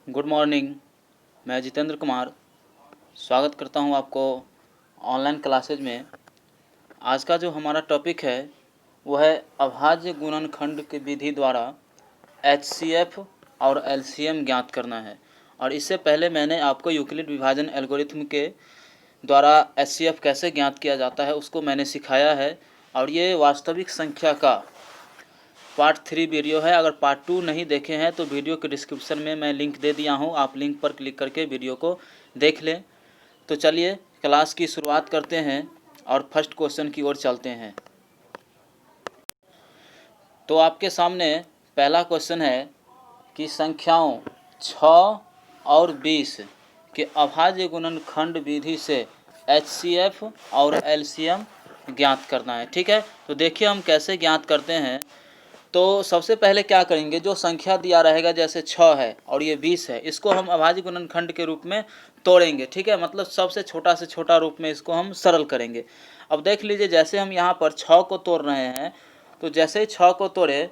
Good morning. मैं जितेंद्र कुमार स्वागत करता हूं आपको ऑनलाइन क्लासेज में। आज का जो हमारा टॉपिक है वो है अभाज्य गुणनखंड की विधि द्वारा HCF और LCM ज्ञात करना है। और इससे पहले मैंने आपको यूक्लिड विभाजन एल्गोरिथम के द्वारा HCF कैसे ज्ञात किया जाता है उसको मैंने सिखाया है। और ये वास्तविक संख्या का पार्ट 3 वीडियो है। अगर पार्ट 2 नहीं देखे हैं तो वीडियो के डिस्क्रिप्शन में मैं लिंक दे दिया हूं, आप लिंक पर क्लिक करके वीडियो को देख लें। तो चलिए क्लास की शुरुआत करते हैं और फर्स्ट क्वेश्चन की ओर चलते हैं। तो आपके सामने पहला क्वेश्चन है कि संख्याओं 6 और 20 के अभाज्य गुणनखंड विधि से HCF और LCM ज्ञात करना है। ठीक है, तो देखिए हम कैसे ज्ञात करते हैं। तो सबसे पहले क्या करेंगे, जो संख्या दिया रहेगा जैसे 6 है और ये 20 है, इसको हम अभाज्य गुणनखंड के रूप में तोड़ेंगे। ठीक है, मतलब सबसे छोटा से छोटा रूप में इसको हम सरल करेंगे। अब देख लीजिए, जैसे हम यहाँ पर 6 को तोड़ रहे हैं तो जैसे ही 6 को तोड़े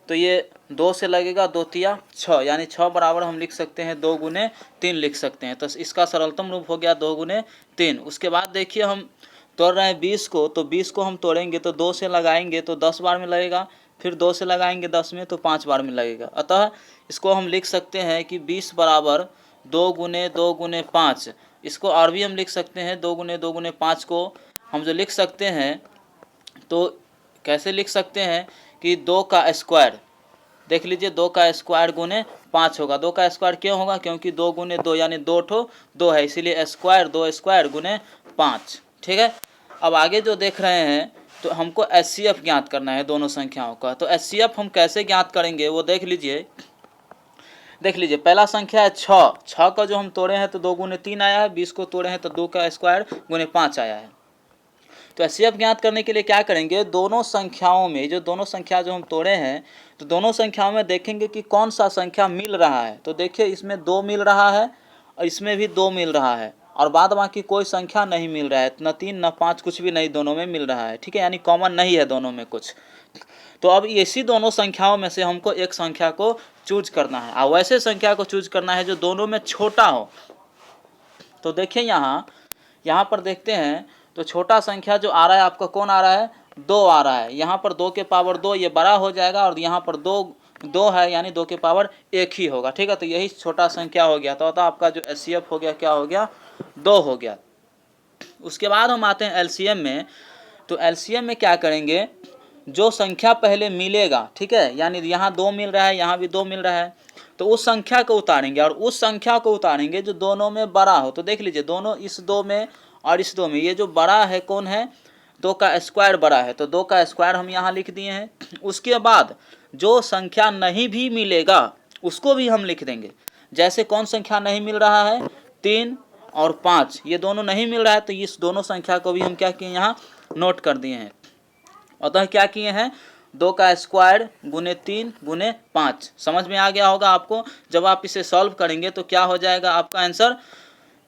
तो ये 2 से लगेगा, 2 तिया 6, यानी 6 बराबर हम लिख सकते हैं 2 गुने 3 लिख सकते हैं। तो इसका सरलतम रूप हो गया 2 गुने 3। उसके बाद देखिए हम तोड़ रहे हैं 20 को, तो 20 को हम तोड़ेंगे तो 2 से लगाएंगे तो 10 बार में लगेगा, फिर 2 से लगाएंगे 10 में तो 5 बार में लगेगा। अतः इसको हम लिख सकते हैं कि 20 बराबर 2 गुने 5। इसको और भी हम लिख सकते हैं 2 गुने 5 को हम जो लिख सकते हैं तो कैसे लिख सकते हैं कि 2 का स्क्वायर, देख लीजिए 2 का स्क्वायर गुने 5 होगा। 2 का स्क्वायर क्यों होगा, क्योंकि 2 गुने 2 यानी 2 ठो 2 है, इसीलिए स्क्वायर 2 स्क्वायर गुने 5। ठीक है, अब आगे जो देख रहे हैं तो हमको HCF ज्ञात करना है दोनों संख्याओं का। तो HCF हम कैसे ज्ञात करेंगे वो देख लीजिए। पहला संख्या है 6। 6 का जो हम तोड़े हैं तो 2 गुने 3 आया है, 20 को तोड़े हैं तो 2 का स्क्वायर गुने 5 आया है। तो HCF ज्ञात करने के लिए क्या करेंगे, दोनों संख्याओं में जो दोनों संख्या जो हम तोड़े हैं तो दोनों संख्याओं में देखेंगे कि कौन सा संख्या मिल रहा है। तो देखिए इसमें 2 मिल रहा है और इसमें भी 2 मिल रहा है, और बाद बाकी कोई संख्या नहीं मिल रहा है, न 3 न 5 कुछ भी नहीं, दोनों में मिल रहा है। ठीक है, यानी कॉमन नहीं है दोनों में कुछ। तो अब इसी दोनों संख्याओं में से हमको एक संख्या को चूज करना है, और वैसे संख्या को चूज करना है जो दोनों में छोटा हो। तो देखिए यहाँ पर देखते हैं तो छोटा संख्या जो आ रहा है आपका कौन आ रहा है, 2 आ रहा है। यहाँ पर 2 के पावर 2 ये बड़ा हो जाएगा, और यहाँ पर 2 है यानी 2 के पावर 1 ही होगा। ठीक है, तो यही छोटा संख्या हो गया। तो आपका जो HCF हो गया क्या हो गया, 2 हो गया। उसके बाद हम आते हैं LCM में। तो LCM में क्या करेंगे, जो संख्या पहले मिलेगा, ठीक है, यानी यहाँ 2 मिल रहा है, यहाँ भी 2 मिल रहा है, तो उस संख्या को उतारेंगे और उस संख्या को उतारेंगे जो दोनों में बड़ा हो। तो देख लीजिए दोनों, इस 2 में और इस 2 में, ये जो बड़ा है कौन है, 2 का स्क्वायर बड़ा है, तो 2 का स्क्वायर हम यहाँ लिख दिए हैं। उसके बाद जो संख्या नहीं भी मिलेगा उसको भी हम लिख देंगे। जैसे कौन संख्या नहीं मिल रहा है, 3 और 5, ये दोनों नहीं मिल रहा है, तो इस दोनों संख्या को भी हम क्या किए, यहाँ नोट कर दिए हैं। अतः क्या किए हैं, 2 का स्क्वायर गुने 3 गुने 5। समझ में आ गया होगा आपको। जब आप इसे सॉल्व करेंगे तो क्या हो जाएगा आपका आंसर,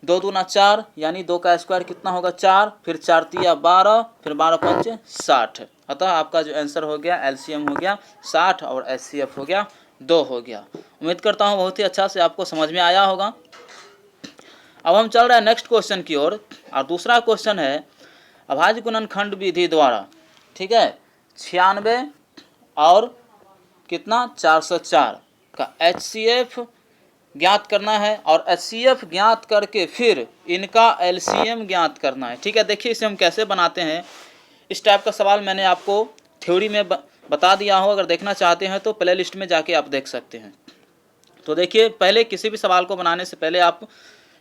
2 दूना 4, यानी 2 का स्क्वायर कितना होगा 4, फिर 4 तिया 12, फिर 12 पंचे 60। अतः आपका जो आंसर हो गया LCM हो गया 60 और HCF हो गया 2 हो गया। उम्मीद करता हूँ बहुत ही अच्छा से आपको समझ में आया होगा। अब हम चल रहे हैं नेक्स्ट क्वेश्चन की ओर, और दूसरा क्वेश्चन है अभाज्य गुणनखंड विधि द्वारा, ठीक है, 96 और कितना 404 का HCF ज्ञात करना है, और HCF ज्ञात करके फिर इनका LCM ज्ञात करना है। ठीक है, देखिए इसे हम कैसे बनाते हैं। इस टाइप का सवाल मैंने आपको थ्योरी में बता दिया हो, अगर देखना चाहते हैं तो प्ले लिस्ट में जाके आप देख सकते हैं। तो देखिए पहले किसी भी सवाल को बनाने से पहले आप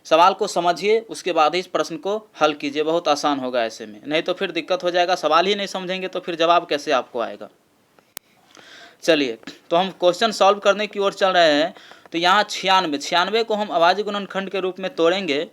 सवाल को समझिए, उसके बाद ही इस प्रश्न को हल कीजिए, बहुत आसान होगा ऐसे में, नहीं तो फिर दिक्कत हो जाएगा। सवाल ही नहीं समझेंगे तो फिर जवाब कैसे आपको आएगा। चलिए तो हम क्वेश्चन सॉल्व करने की ओर चल रहे हैं। तो यहाँ 96 को हम अभाज्य गुणनखंड के रूप में तोड़ेंगे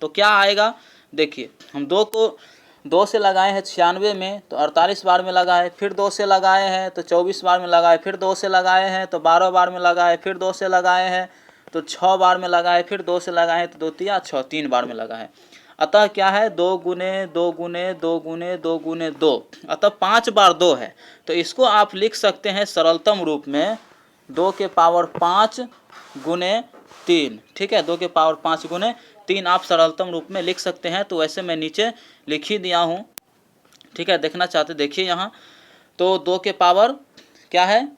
तो क्या आएगा, देखिए हम 2 को 2 से लगाए हैं 96 में तो 48 बार में लगाए, फिर 2 से लगाए हैं तो 24 बार में लगाए, फिर 2 से लगाए हैं तो 12 बार में लगाए, फिर 2 से लगाए हैं तो 6 बार में लगाए, फिर 2 से लगाए तो 2 तिया 6, 3 बार में लगाए। अतः क्या है, 2 गुने 2 गुने 2 गुने 2 गुने 2, अतः 5 बार 2 है। तो इसको आप लिख सकते हैं सरलतम रूप में 2 के पावर 5 गुने 3, ठीक है, 2 के पावर 5 गुने 3 आप सरलतम रूप में लिख सकते हैं। तो वैसे मैं नीचे लिख ही दिया हूँ, ठीक है, देखना चाहते देखिए यहाँ। तो 2 के पावर क्या है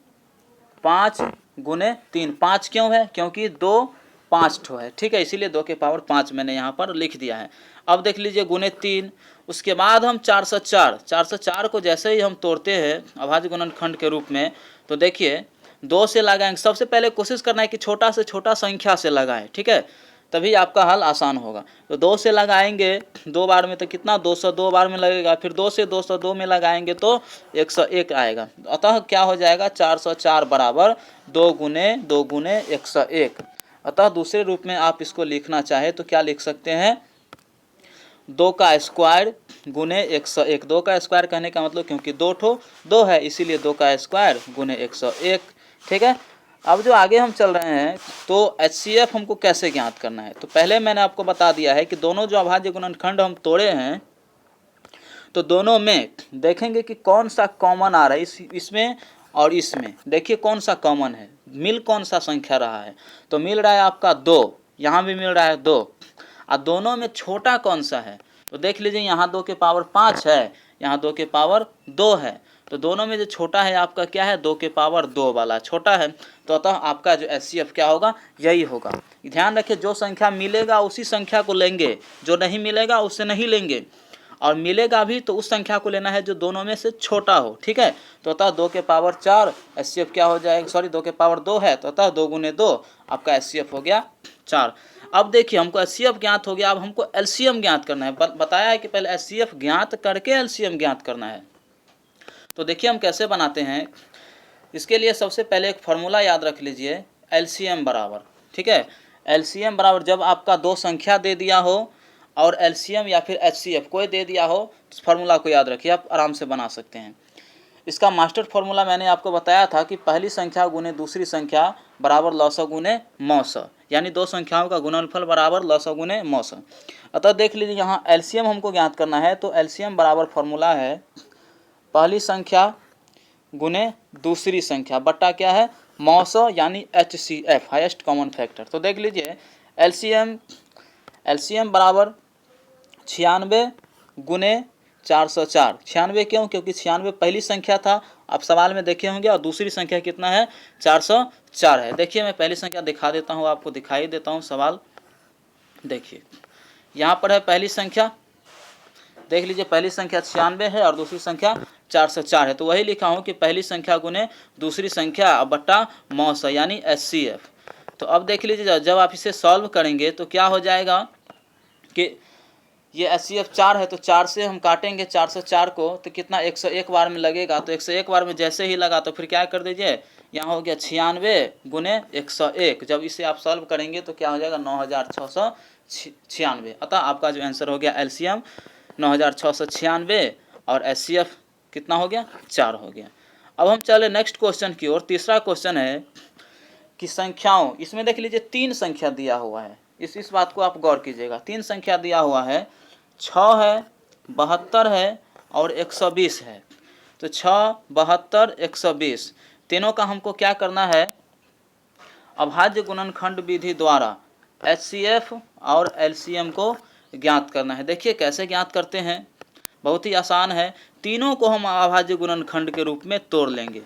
5 गुने 3, 5 क्यों है, क्योंकि 2 5 ठो है, ठीक है, इसीलिए 2 के पावर 5 मैंने यहाँ पर लिख दिया है। अब देख लीजिए गुने 3, उसके बाद हम 404 को जैसे ही हम तोड़ते हैं अभाज्य गुणनखंड के रूप में, तो देखिए 2 से लगाएंगे। सबसे पहले कोशिश करना है कि छोटा से छोटा संख्या से लगाएं, ठीक है, तभी आपका हल आसान होगा। तो 2 से लगाएंगे 2 बार में तो कितना 202 बार में लगेगा, फिर 2 से 202 में लगाएंगे तो 101 आएगा। अतः क्या हो जाएगा 404 बराबर 2 गुने 101। अतः दूसरे रूप में आप इसको लिखना चाहे तो क्या लिख सकते हैं 2 का स्क्वायर गुने 101। 2 का स्क्वायर कहने का मतलब क्योंकि 2 है इसीलिए 2 का स्क्वायर गुने 101, ठीक है। अब जो आगे हम चल रहे हैं तो HCF हमको कैसे ज्ञात करना है। तो पहले मैंने आपको बता दिया है कि दोनों जो अभाज्य गुणनखंड हम तोड़े हैं तो दोनों में देखेंगे कि कौन सा कॉमन आ रहा है इसमें और इसमें। देखिए कौन सा कॉमन है, मिल कौन सा संख्या रहा है। तो मिल रहा है आपका 2, यहाँ भी मिल रहा है 2, और दोनों में छोटा कौन सा है। तो देख लीजिए यहाँ 2 के पावर 5 है, यहाँ 2 के पावर 2 है। तो दोनों में जो छोटा है आपका क्या है 2 के पावर 2 वाला छोटा है। तो अतः आपका जो HCF क्या होगा यही होगा। ध्यान रखिए जो संख्या मिलेगा उसी संख्या को लेंगे, जो नहीं मिलेगा उससे नहीं लेंगे, और मिलेगा भी तो उस संख्या को लेना है जो दोनों में से छोटा हो, ठीक है। तो अतः 2 के पावर 4 HCF क्या हो जाएगा, सॉरी 2 के पावर 2 है तो अतः 2 गुने 2 आपका HCF हो गया 4। अब देखिए हमको HCF ज्ञात हो गया, अब हमको LCM ज्ञात करना है। बताया है कि पहले HCF ज्ञात करके LCM ज्ञात करना है। तो देखिए हम कैसे बनाते हैं। इसके लिए सबसे पहले एक फार्मूला याद रख लीजिए, LCM बराबर, ठीक है, LCM बराबर जब आपका दो संख्या दे दिया हो और LCM या फिर HCF कोई दे दिया हो तो फार्मूला को याद रखिए, आप आराम से बना सकते हैं। इसका मास्टर फार्मूला मैंने आपको बताया था कि पहली संख्या गुने दूसरी संख्या बराबर लॉसव गुने मौसव, यानी दो संख्याओं का गुणनफल बराबर लॉसव गुने मौसव। अतः देख लीजिए यहाँ LCM हमको ज्ञात करना है। तो LCM बराबर फार्मूला है पहली संख्या गुने दूसरी संख्या बट्टा क्या है मौसव यानी HCF हाईएस्ट कॉमन फैक्टर। तो देख लीजिए LCM बराबर 96 गुने 404। 96 क्यों, क्योंकि 96 पहली संख्या था, आप सवाल में देखे होंगे, और दूसरी संख्या कितना है 404 है। देखिए मैं पहली संख्या दिखा देता हूँ, आपको दिखाई देता हूँ सवाल। देखिए यहाँ पर है पहली संख्या, देख लीजिए पहली संख्या 96 है और दूसरी संख्या 404 है। तो वही लिखा हूँ कि पहली संख्या गुने दूसरी संख्या बट्टा मौसव यानी HCF। तो अब देख लीजिए जब आप इसे सॉल्व करेंगे तो क्या हो जाएगा कि ये HCF 4 है तो 4 से हम काटेंगे 404 को तो कितना 101 बार में लगेगा। तो 101 बार में जैसे ही लगा तो फिर क्या कर दीजिए यहाँ हो गया 96 गुने 101। जब इसे आप सॉल्व करेंगे तो क्या हो जाएगा 9696। अतः आपका जो आंसर हो गया LCM 9696 और HCF कितना हो गया 4 हो गया। अब हम चले नेक्स्ट क्वेश्चन की ओर। तीसरा क्वेश्चन है कि संख्याओं, इसमें देख लीजिए 3 संख्या दिया हुआ है, इस बात को आप गौर कीजिएगा। 3 संख्या दिया हुआ है, 6 है 72 है और 120 है। तो 6 72 120 तीनों का हमको क्या करना है अभाज्य गुणनखंड विधि द्वारा HCF और LCM को ज्ञात करना है। देखिए कैसे ज्ञात करते हैं, बहुत ही आसान है। तीनों को हम अभाज्य गुणनखंड के रूप में तोड़ लेंगे।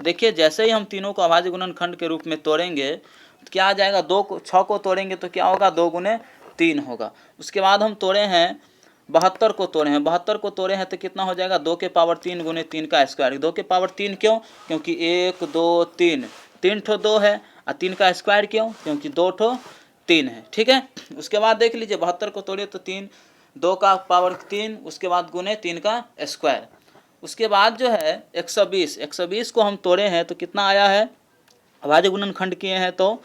देखिए जैसे ही हम तीनों को अभाज्य गुणनखंड के रूप में तोड़ेंगे तो क्या आ जाएगा 6 को तोड़ेंगे तो क्या होगा 2 गुने 3 होगा। उसके बाद हम तोड़े हैं 72 को तोड़े हैं, 72 को तोड़े हैं तो कितना हो जाएगा 2 के पावर 3 गुने 3 का स्क्वायर। 2 के पावर 3 क्यों, क्योंकि 1 2 3 3 ठो 2 है, और 3 का स्क्वायर क्यों, क्योंकि 2 ठो 3 है, ठीक है। उसके बाद देख लीजिए 72 को तोड़िए तो 3 2 का पावर 3 उसके बाद गुने 3 का स्क्वायर। उसके बाद जो है 120 को हम तोड़े हैं तो कितना आया है अभाज्य गुणनखंड किए हैं तो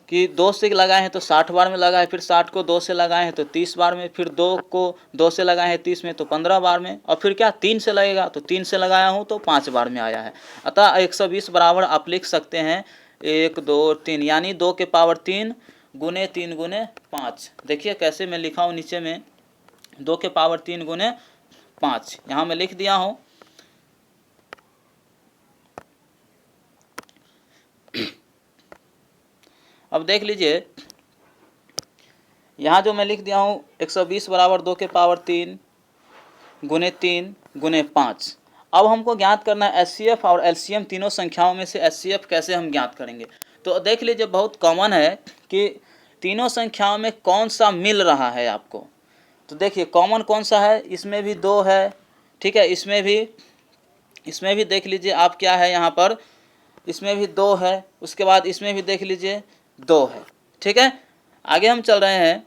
कि 2 से लगाए हैं तो 60 बार में लगाए, फिर 60 को 2 से लगाए हैं तो 30 बार में, फिर 2 को 2 से लगाए हैं 30 में तो 15 बार में, और फिर क्या 3 से लगेगा तो 3 से लगाया हूँ तो 5 बार में आया है। अतः 120 बराबर आप लिख सकते हैं 1 2 3 यानी 2 के पावर 3 गुने 3 गुने 5। देखिए कैसे मैं लिखा हूँ नीचे में 2 के पावर 3 गुने 5 यहाँ मैं लिख दिया हूँ। अब देख लीजिए यहाँ जो मैं लिख दिया हूँ 120 बराबर 2 के पावर 3 गुने 3 गुने 5। अब हमको ज्ञात करना है HCF और LCM तीनों संख्याओं में से HCF कैसे हम ज्ञात करेंगे। तो देख लीजिए बहुत कॉमन है कि तीनों संख्याओं में कौन सा मिल रहा है आपको। तो देखिए कॉमन कौन सा है, इसमें भी 2 है, ठीक है, इसमें भी देख लीजिए आप क्या है यहाँ पर, इसमें भी 2 है, उसके बाद इसमें भी देख लीजिए 2 है, ठीक है। आगे हम चल रहे हैं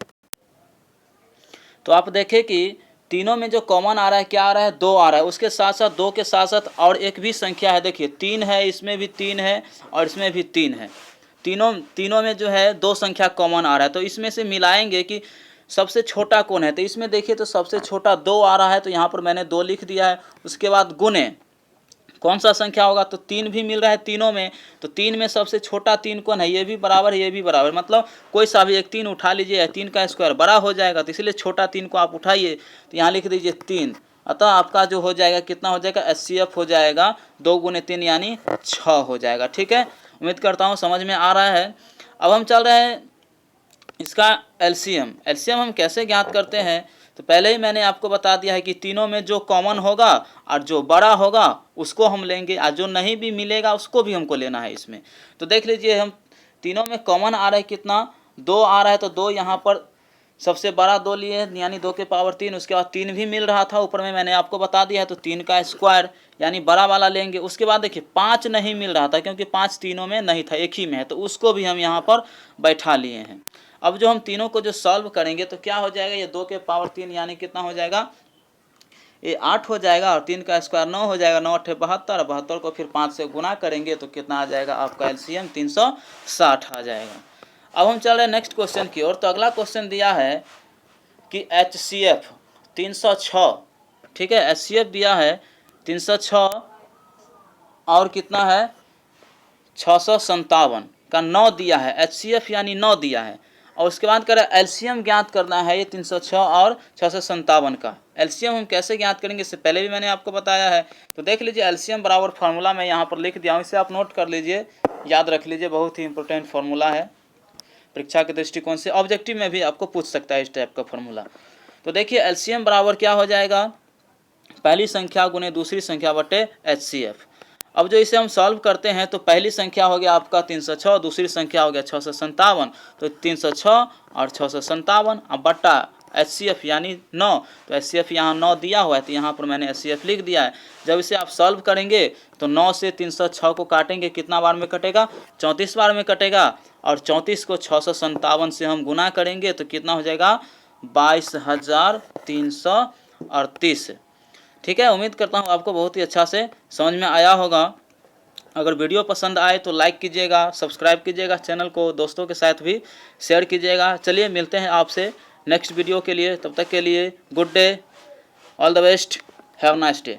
तो आप देखें कि तीनों में जो कॉमन आ रहा है क्या आ रहा है, 2 आ रहा है। उसके साथ साथ 2 के साथ साथ और एक भी संख्या है, देखिए 3 है, इसमें भी 3 है और इसमें भी 3 है। तीनों में जो है 2 संख्या कॉमन आ रहा है। तो इसमें से मिलाएंगे कि सबसे छोटा कौन है। तो इसमें देखिए तो सबसे छोटा 2 आ रहा है, तो यहाँ पर मैंने 2 लिख दिया है। उसके बाद गुने कौन सा संख्या होगा, तो 3 भी मिल रहा है तीनों में। तो 3 में सबसे छोटा 3 कौन है, ये भी बराबर है, ये भी बराबर, मतलब कोई सा भी एक 3 उठा लीजिए, 3 का स्क्वायर बड़ा हो जाएगा, तो इसलिए छोटा 3 को आप उठाइए, तो यहाँ लिख दीजिए 3। अतः आपका जो हो जाएगा कितना हो जाएगा, HCF हो जाएगा 2 गुने 3 यानी 6 हो जाएगा, ठीक है। उम्मीद करता हूँ समझ में आ रहा है। अब हम चल रहे हैं इसका LCM हम कैसे ज्ञात करते हैं। तो पहले ही मैंने आपको बता दिया है कि तीनों में जो कॉमन होगा और जो बड़ा होगा उसको हम लेंगे, और जो नहीं भी मिलेगा उसको भी हमको लेना है इसमें। तो देख लीजिए हम तीनों में कॉमन आ रहा है कितना, 2 आ रहा है, तो 2 यहाँ पर सबसे बड़ा 2 लिए यानी 2 के पावर 3। उसके बाद 3 भी मिल रहा था ऊपर में, मैंने आपको बता दिया है, तो 3 का स्क्वायर यानी बड़ा वाला लेंगे। उसके बाद देखिए 5 नहीं मिल रहा था क्योंकि 5 तीनों में नहीं था, एक ही में है, तो उसको भी हम यहाँ पर बैठा लिए हैं। अब जो हम तीनों को जो सॉल्व करेंगे तो क्या हो जाएगा, ये 2 के पावर 3 यानी कितना हो जाएगा, ये 8 हो जाएगा, और 3 का स्क्वायर 9 हो जाएगा, 9 8 72, 72 को फिर 5 से गुना करेंगे तो कितना आ जाएगा आपका LCM 360 आ जाएगा। अब हम चल रहे हैं नेक्स्ट क्वेश्चन की ओर। तो अगला क्वेश्चन दिया है कि HCF 306, ठीक है, HCF दिया है 306 और कितना है 657 का 9 दिया है, HCF यानी 9 दिया है। और उसके बाद करें LCM ज्ञात करना है, ये 306 और 657 का LCM हम कैसे ज्ञात करेंगे, इससे पहले भी मैंने आपको बताया है। तो देख लीजिए LCM बराबर फार्मूला मैं यहाँ पर लिख दिया हूँ, इसे आप नोट कर लीजिए, याद रख लीजिए, बहुत ही इंपॉर्टेंट फार्मूला है परीक्षा के दृष्टिकोण से, ऑब्जेक्टिव में भी आपको पूछ सकता है इस टाइप का फार्मूला। तो देखिए LCM बराबर क्या हो जाएगा, पहली संख्या गुने दूसरी संख्या बटे HCF। अब जो इसे हम सॉल्व करते हैं तो पहली संख्या हो गया आपका 306, दूसरी संख्या हो गया 657, तो 306 और 657 अब बट्टा HCF यानी 9, तो HCF यहाँ 9 दिया हुआ है, तो यहाँ पर मैंने HCF लिख दिया है। जब इसे आप सॉल्व करेंगे तो 9 से 306 को काटेंगे, कितना बार में कटेगा, 34 बार में कटेगा, और 34 को 657 से हम गुना करेंगे तो कितना हो जाएगा 22,338, ठीक है। उम्मीद करता हूँ आपको बहुत ही अच्छा से समझ में आया होगा। अगर वीडियो पसंद आए तो लाइक कीजिएगा, सब्सक्राइब कीजिएगा, चैनल को दोस्तों के साथ भी शेयर कीजिएगा। चलिए मिलते हैं आपसे नेक्स्ट वीडियो के लिए, तब तक के लिए good day, all the best, have nice day.